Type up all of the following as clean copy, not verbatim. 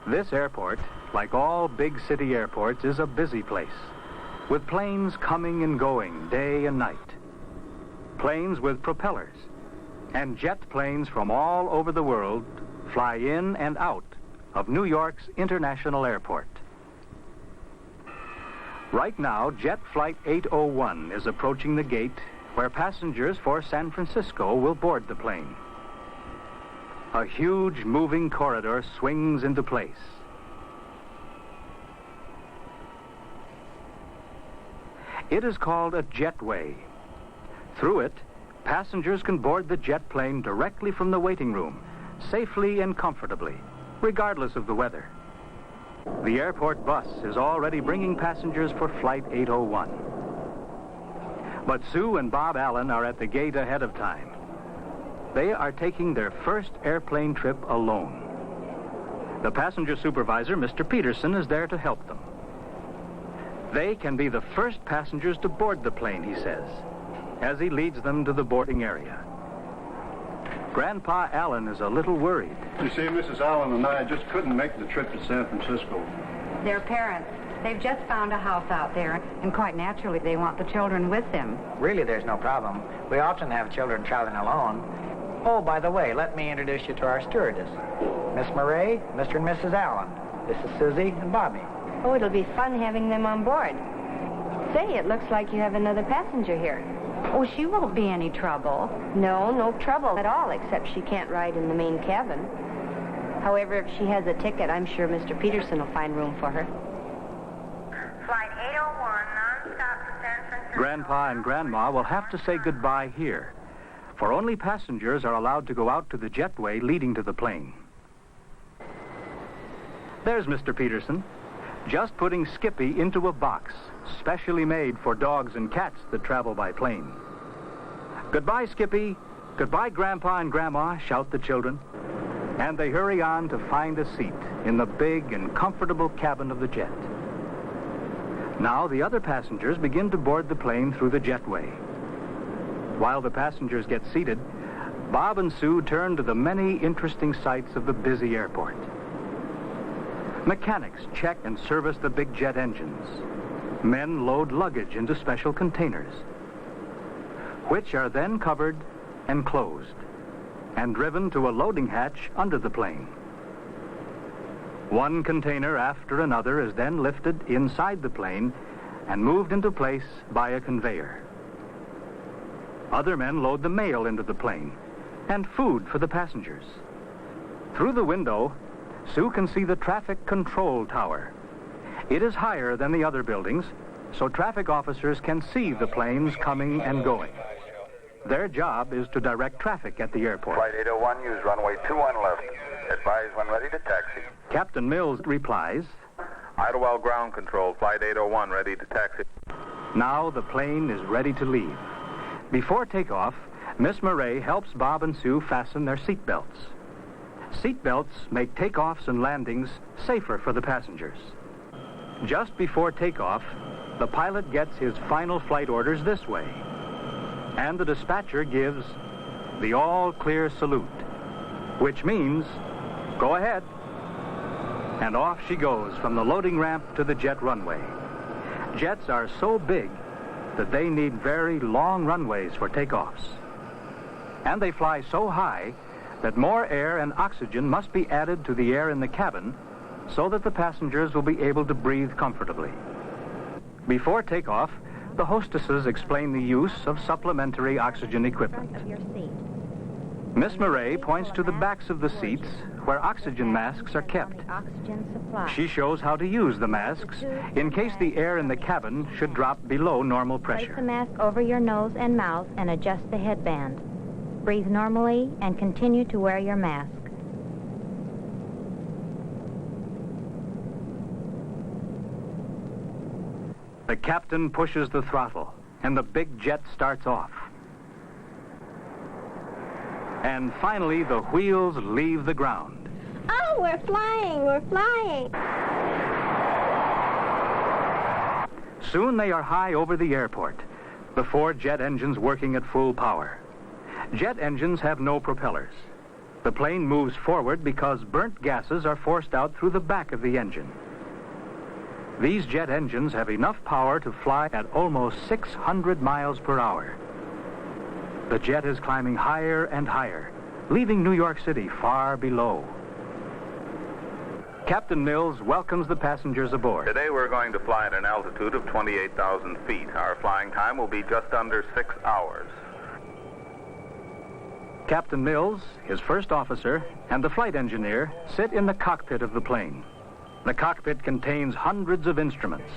This airport, like all big city airports, is a busy place, with planes coming and going day and night. Planes with propellers, and jet planes from all over the world fly in and out of New York's International Airport. Right now, Jet Flight 801 is approaching the gate where passengers for San Francisco will board the plane. A huge moving corridor swings into place. It is called a jetway. Through it, passengers can board the jet plane directly from the waiting room, safely and comfortably, regardless of the weather. The airport bus is already bringing passengers for Flight 801. But Sue and Bob Allen are at the gate ahead of time. They are taking their first airplane trip alone. The passenger supervisor, Mr. Peterson, is there to help them. They can be the first passengers to board the plane, he says, as he leads them to the boarding area. Grandpa Allen is a little worried. You see, Mrs. Allen and I just couldn't make the trip to San Francisco. Their parents, they've just found a house out there, and quite naturally they want the children with them. Really, there's no problem. We often have children traveling alone. Oh, by the way, let me introduce you to our stewardess. Miss Murray, Mr. and Mrs. Allen. This is Susie and Bobby. Oh, it'll be fun having them on board. Say, it looks like you have another passenger here. Oh, she won't be any trouble. No trouble at all, except she can't ride in the main cabin. However, if she has a ticket, I'm sure Mr. Peterson will find room for her. Flight 801, non-stop to San Francisco. Grandpa and Grandma will have to say goodbye here, for only passengers are allowed to go out to the jetway leading to the plane. There's Mr. Peterson, just putting Skippy into a box, specially made for dogs and cats that travel by plane. Goodbye, Skippy. Goodbye, Grandpa and Grandma, shout the children. And they hurry on to find a seat in the big and comfortable cabin of the jet. Now the other passengers begin to board the plane through the jetway. While the passengers get seated, Bob and Sue turn to the many interesting sights of the busy airport. Mechanics check and service the big jet engines. Men load luggage into special containers, which are then covered and closed and driven to a loading hatch under the plane. One container after another is then lifted inside the plane and moved into place by a conveyor. Other men load the mail into the plane and food for the passengers. Through the window, Sue can see the traffic control tower. It is higher than the other buildings, so traffic officers can see the planes coming and going. Their job is to direct traffic at the airport. Flight 801, use runway 21 left. Advise when ready to taxi. Captain Mills replies, Idlewild Ground Control, Flight 801, ready to taxi. Now the plane is ready to leave. Before takeoff, Miss Murray helps Bob and Sue fasten their seatbelts. Seatbelts make takeoffs and landings safer for the passengers. Just before takeoff, the pilot gets his final flight orders this way, and the dispatcher gives the all-clear salute, which means, go ahead. And off she goes from the loading ramp to the jet runway. Jets are so big that they need very long runways for takeoffs. And they fly so high that more air and oxygen must be added to the air in the cabin so that the passengers will be able to breathe comfortably. Before takeoff, the hostesses explain the use of supplementary oxygen equipment. Miss Murray points to the backs of the seats where oxygen masks are kept. She shows how to use the masks in case the air in the cabin should drop below normal pressure. Place the mask over your nose and mouth and adjust the headband. Breathe normally and continue to wear your mask. The captain pushes the throttle, and the big jet starts off. And finally, the wheels leave the ground. Oh, we're flying! Soon they are high over the airport, the 4 jet engines working at full power. Jet engines have no propellers. The plane moves forward because burnt gases are forced out through the back of the engine. These jet engines have enough power to fly at almost 600 miles per hour. The jet is climbing higher and higher, leaving New York City far below. Captain Mills welcomes the passengers aboard. Today we're going to fly at an altitude of 28,000 feet. Our flying time will be just under 6 hours. Captain Mills, his first officer, and the flight engineer sit in the cockpit of the plane. The cockpit contains hundreds of instruments.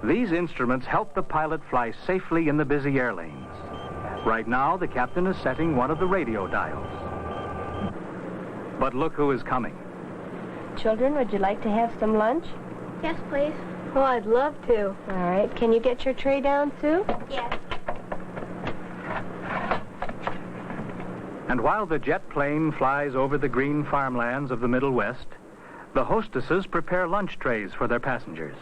These instruments help the pilot fly safely in the busy air lanes. Right now, the captain is setting one of the radio dials. But look who is coming. Children, would you like to have some lunch? Yes, please. Oh, I'd love to. All right. Can you get your tray down, Sue? Yes. And while the jet plane flies over the green farmlands of the Middle West, the hostesses prepare lunch trays for their passengers.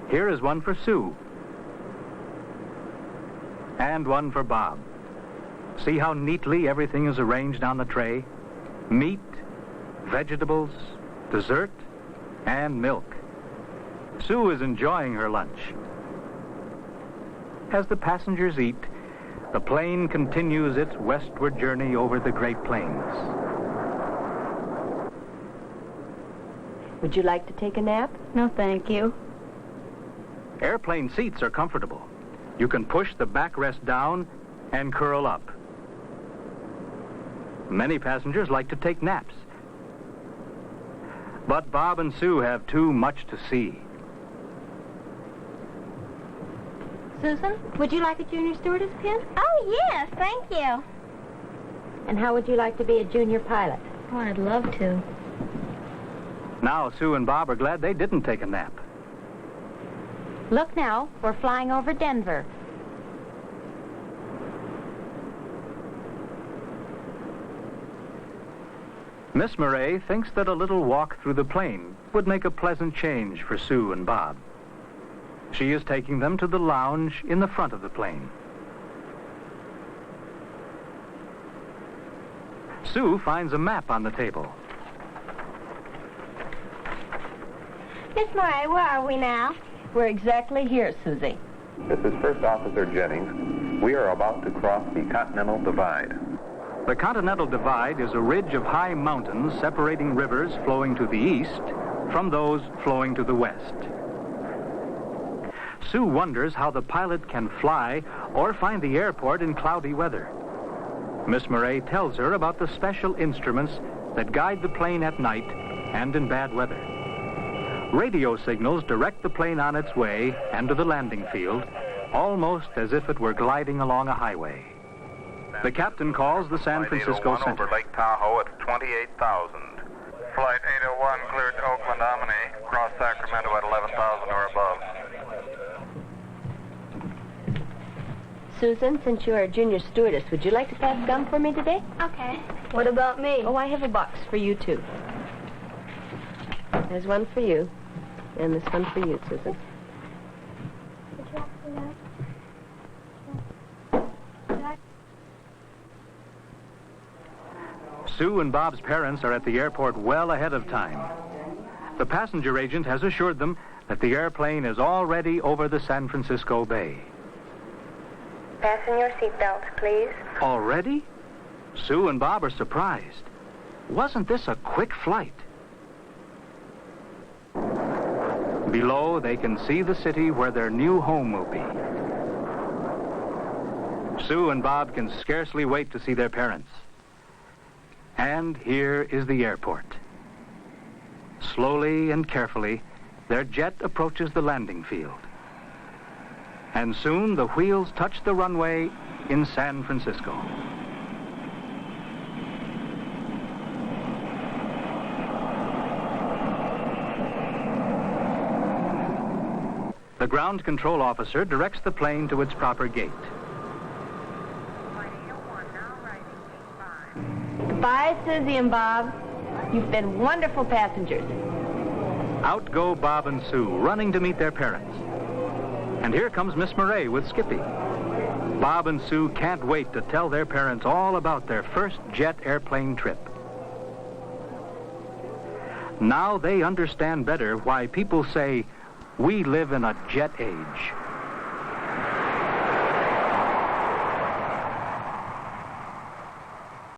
Here is one for Sue. And one for Bob. See how neatly everything is arranged on the tray? Meat, vegetables, dessert, and milk. Sue is enjoying her lunch. As the passengers eat, the plane continues its westward journey over the Great Plains. Would you like to take a nap? No, thank you. Airplane seats are comfortable. You can push the backrest down and curl up. Many passengers like to take naps. But Bob and Sue have too much to see. Susan, would you like a junior stewardess pin? Oh, yes, thank you. And how would you like to be a junior pilot? Oh, I'd love to. Now Sue and Bob are glad they didn't take a nap. Look now, we're flying over Denver. Miss Murray thinks that a little walk through the plane would make a pleasant change for Sue and Bob. She is taking them to the lounge in the front of the plane. Sue finds a map on the table. Miss Murray, where are we now? We're exactly here, Susie. This is First Officer Jennings. We are about to cross the Continental Divide. The Continental Divide is a ridge of high mountains separating rivers flowing to the east from those flowing to the west. Sue wonders how the pilot can fly or find the airport in cloudy weather. Miss Murray tells her about the special instruments that guide the plane at night and in bad weather. Radio signals direct the plane on its way and to the landing field, almost as if it were gliding along a highway. The captain calls the San Francisco Center. Over Lake Tahoe at 28,000. Flight 801 cleared to Oakland Omni. Cross Sacramento at 11,000 or above. Susan, since you're a junior stewardess, would you like to pass gum for me today? Okay. What about me? Oh, I have a box for you, too. There's one for you. And this one for you, Susan. Sue and Bob's parents are at the airport well ahead of time. The passenger agent has assured them that the airplane is already over the San Francisco Bay. Fasten your seatbelts, please. Already? Sue and Bob are surprised. Wasn't this a quick flight? Below, they can see the city where their new home will be. Sue and Bob can scarcely wait to see their parents. And here is the airport. Slowly and carefully, their jet approaches the landing field. And soon the wheels touch the runway in San Francisco. The ground control officer directs the plane to its proper gate. Goodbye, Susie and Bob. You've been wonderful passengers. Out go Bob and Sue, running to meet their parents. And here comes Miss Murray with Skippy. Bob and Sue can't wait to tell their parents all about their first jet airplane trip. Now they understand better why people say, we live in a jet age.